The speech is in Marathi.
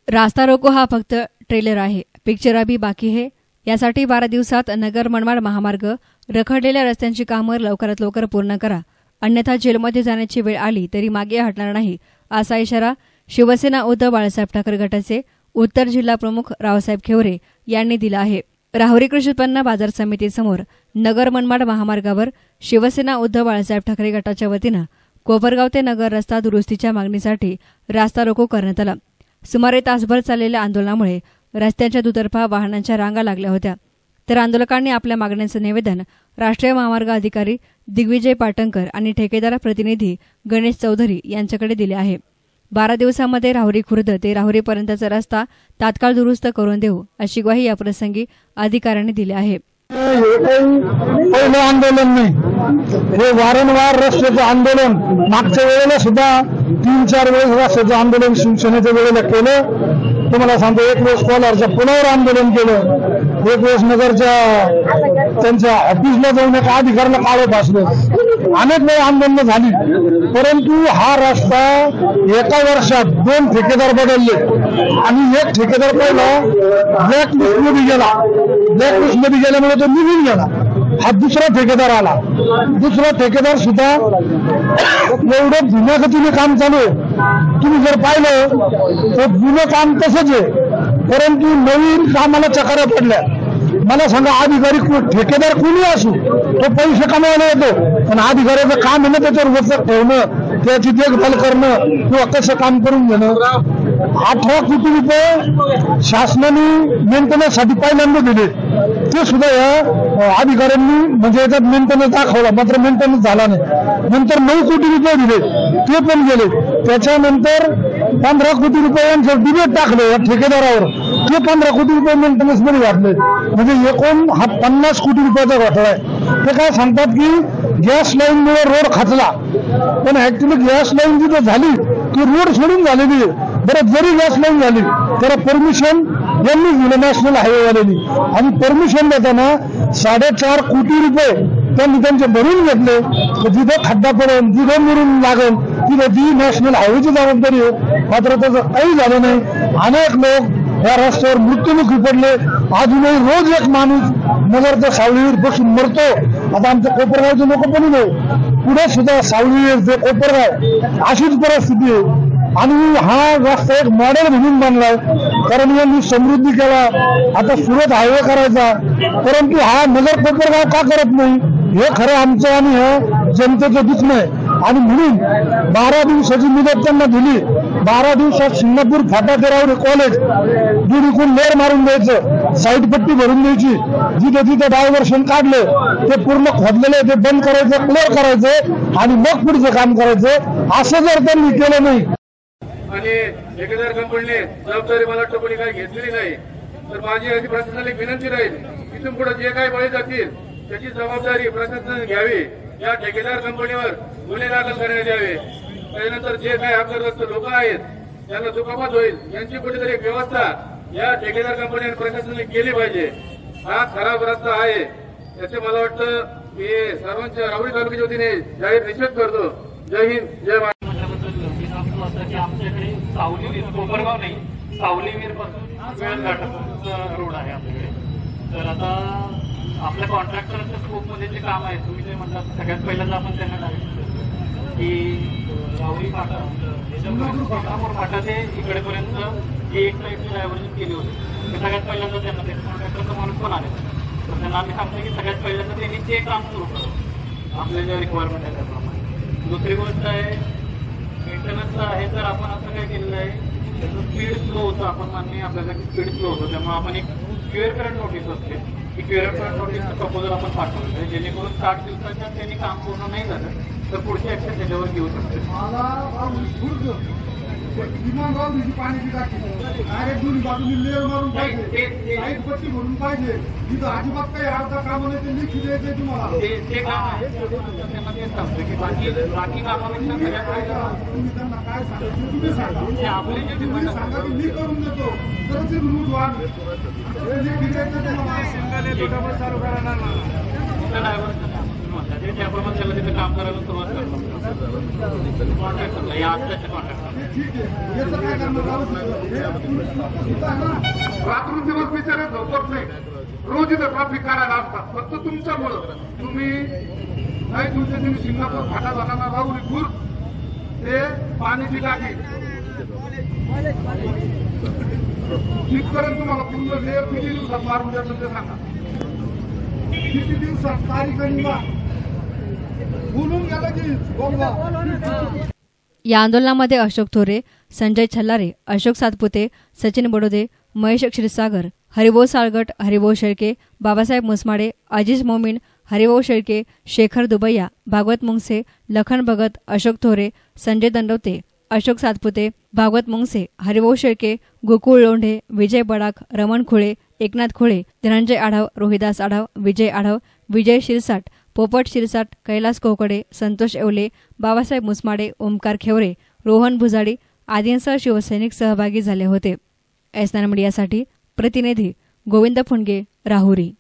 रास्ता रोको हा फक्त ट्रेलर आहे, पिक्चर अभी बाकी है। यासाठी 12 दिवसात नगर मनमाड महामार्ग रखडलेल्या रस्त्यांची कामं लवकरात लवकर पूर्ण करा, अन्यथा जेलमध्ये जाण्याची वेळ आली तरी मागे हटणार नाही, असा इशारा शिवसेना उद्धव बाळासाहेब ठाकरे गटाचे उत्तर जिल्हा प्रमुख रावसाहेब खेवरे यांनी दिला आहे। राहुरी कृषी उत्पन्न बाजार समितीसमोर नगर मनमाड महामार्गावर शिवसेना उद्धव बाळासाहेब ठाकरे गटाच्या वतीनं कोपरगाव ते नगर रस्ता दुरुस्तीच्या मागणीसाठी रास्ता रोको करण्यात आला। सुमारे तासभर चाललेल्या आंदोलनामुळे रस्त्याच्या दुतर्फा वाहनांच्या रांगा लागल्या होत्या, तर आंदोलकांनी आपल्या मागण्यांचं निवेदन राष्ट्रीय महामार्ग अधिकारी दिग्विजय पाटणकर आणि ठेकेदार प्रतिनिधी गणेश चौधरी यांच्याकडे दिले आहे। 12 दिवसांमध्ये राहुरी खुर्द ते राहुरीपर्यंतचा रस्ता तात्काळ दुरुस्त करून देऊ, अशी ग्वाही याप्रसंगी अधिकाऱ्यांनी दिली आहे। पहिलं आंदोलन नाही, हे वारंवार रस्त्याचं आंदोलन मागच्या वेळेला सुद्धा 3-4 वेळेस रस्त्याचं आंदोलन शिवसेनेच्या वेळेला केलं। तुम्हाला सांगतो, एक वेळेस कोलारच्या पुलावर आंदोलन केलं, एक वेळेस नगरच्या त्यांच्या ऑफिसला जाऊन एका अधिकाऱ्याला काळं फासलं, अनेक वेळा आंदोलन झाली, परंतु हा रस्ता एका वर्षात 2 ठेकेदार बदलले आणि एक ठेकेदार पहिला ब्लॅकलिस्टमध्ये गेला, ब्लॅकलिस्टमध्ये गेल्यामुळे तो निघून गेला, हा दुसरा ठेकेदार आला। दुसरा ठेकेदार सुद्धा एवढं जुन्यागतीने काम चालू आहे, तुम्ही जर पाहिलं तर जुनं काम तसंच आहे, परंतु नवीन कामाला चकाऱ्या पडल्या। मला सांगा, अधिकारी ठेकेदार कोणी असू तो पैसे कमावायला येतो, पण अधिकाऱ्याचं काम आहे ना त्याच्यावर वचक ठेवणं, त्याची देखभाल करणं किंवा कसं काम करून घेणं। 18 कोटी रुपये शासनाने मेंटेनन्ससाठी पहिल्यांदा दिले, ते सुद्धा या अधिकाऱ्यांनी म्हणजे याच्यात मेंटेनन्स दाखवला, मात्र मेंटेनन्स झाला नाही। नंतर 9 कोटी रुपये दिले, ते पण गेले। त्याच्यानंतर 15 कोटी रुपयांचं डिबेट टाकलं या ठेकेदारावर, ते 15 कोटी रुपये मेंटेनन्स मध्ये घातले, म्हणजे एकूण हा 50 कोटी रुपयाचा घोटाळा आहे। ते काय सांगतात की गॅस लाईनमुळे रोड खचला, पण ऍक्च्युली गॅस लाईन जिथे झाली ती रोड सोडून झालेली आहे। बरं, जरी गॅस लाईन झाली त्याला परमिशन यांनी दिलं नॅशनल हायवेवाल्यांनी, आणि परमिशन देताना 4.5 कोटी रुपये त्यांनी त्यांचे भरून घेतले। जिथं खड्डा पडेल, जिथं मुरून लागेल तिथं ती नॅशनल हायवेची जबाबदारी आहे, मात्र त्याचं काही झालं नाही। अनेक लोक या रस्त्यावर मृत्युमुखी पडले, अजूनही रोज एक माणूस नगरच्या सावलीवर बसून मरतो। आता आमच्या कोपरगावचे लोक पण नाही, पुढे सुद्धा सावलीवर ते कोपरगाव अशीच परिस्थिती आहे। आणि हा रस्ता एक मॉडेल म्हणून बनलाय, कारण यांनी समृद्धी केला, आता सुरत हायवे करायचा, परंतु हा नगर कोपरगाव का करत नाही हे खरं आमचं आणि हे जनतेचं दुखणं आहे। आणि म्हणून 12 दिवसाची मुदत त्यांना दिली, 12 दिवसात सिंगापूर फाटा ते राहुरी कॉलेज दुरीकून लेर मारून द्यायचं, साईड पट्टी भरून द्यायची, जिथे जिथे डायव्हर्शन काढलं ते पूर्ण खोदलेले ते बंद करायचं, क्लिअर करायचं आणि मग पुढचं काम करायचं। असं जर त्यांनी केलं नाही आणि ठेकेदार कंपनीने जबाबदारी मला वाटतं कोणी काही घेतलेली नाही, तर माझी अशी प्रशासनाला विनंती राहील, इथून पुढे जे काही बळी जातील त्याची जबाबदारी प्रशासनाने घ्यावी, या ठेकेदार कंपनीवर गुन्हे दाखल करण्यात यावे। त्यानंतर जे काही अपघातग्रस्त लोक आहेत त्यांना दुखापत होईल यांची कुठेतरी व्यवस्था या ठेकेदार कंपनी आणि प्रशासनाने केली पाहिजे। हा खराब रस्ता आहे, त्याचे मला वाटतं मी सर्वांच्या राहुरी तालुक्याच्या वतीने जाहीर निषेध करतो। जय हिंद, जय महाराष्ट्र। आमच्याकडे सावलीवीर कोपरगाव नाही, सावलीवीर पासून वेळघाटाचा रोड आहे आपल्याकडे। तर आता आपल्या कॉन्ट्रॅक्टरच्या स्कोपमध्ये जे काम आहे, तुम्ही जे म्हणतात सगळ्यात पहिल्यांदा आपण त्यांना सांगितलं की राहुरी फाटा फाटा ते इकडेपर्यंत जे एक टाईपचे डायव्हर्जन केले होते, ते सगळ्यात पहिल्यांदा त्यांना ते कॉन्ट्रॅक्टरचा माणूस पण आले, तर त्यांना आम्ही सांगतो की सगळ्यात पहिल्यांदा त्यांनी ते काम सुरू करावं, आपल्या ज्या रिक्वायरमेंट आहे त्याप्रमाणे। दुसरी गोष्ट आहे मेंटेनन्सचं आहे, तर आपण असं काय केलेलं आहे, त्याचं स्पीड स्लो होतं, आपण मान्य आपल्याला स्पीड स्लो होतं, त्यामुळे आपण एक क्युअर करंट नोटीस असते, की क्युअर करंट नोटीसचं प्रपोजल आपण पाठवलं आहे, जेणेकरून 60 दिवसाच्या त्यांनी काम पूर्ण नाही झालं तर पुढची ऍक्शन त्याच्यावर घेऊ शकते। पाण्याची टाकी दोन्ही बाजूनी लेअर मारून पाहिजे, साईड पट्टी भरून पाहिजे, तिथं अजिबात काही अर्धा काम नाही, ते लिखी द्यायचे तुम्हाला, ते काम आहे। त्यांना तेच सांगतो की बाकी कामापेक्षा तुम्ही त्यांना काय सांगा, तुम्ही सांगा, आपले जे तुम्ही सांगा की मी करून देतो, तर ते रूट वाढ चालू करायला त्याप्रमाणे त्याला तिथे काम करायला सुरुवात करतो, कॉन्ट्रॅक्टरला या आत्ताच्या कॉन्ट्रॅक्टरला रात्रंदिवस बिचारे झोपत नाही, रोज इथं ट्रॅफिक काढायला असतात. फक्त तुमच्यामुळं तुम्ही नाही तुमच्या तुम्ही सिंगापूर फाटा जाताना राहुरी दूर ते पाण्याची टाकी तिथपर्यंत तुम्हाला पूर्ण लेअर किती दिवसात मारून द्यायचं ते सांगा. किती दिवसात तारीख बोलून गेला की बोलवा. या आंदोलनामध्ये अशोक थोरे, संजय छल्लारे, अशोक सातपुते, सचिन बडोदे, महेश क्षीरसागर, हरिभाऊ साळगट, हरिभाऊ शेळके, बाबासाहेब मुसमाडे, अजीज मोमीन, हरिभाऊ शेळके, शेखर दुबैया, भागवत मुंगसे, लखन भगत, अशोक थोरे, संजय दंडवते, अशोक सातपुते, भागवत मुंगसे, हरिभाऊ शेळके, गोकुळ लोंढे, विजय बडाक, रमण खुळे, एकनाथ खुळे, धनंजय आढाव, रोहिदास आढाव, विजय आढाव, विजय शिरसाट, पोपट शिरसाट, कैलास कोकडे, संतोष येवले, बाबासाहेब मुसमाडे, ओमकार खेवरे, रोहन भुजाडी आदींसह शिवसैनिक सहभागी झाले होते. एस9 मीडियासाठी प्रतिनिधी गोविंद फुंडगे, राहुरी.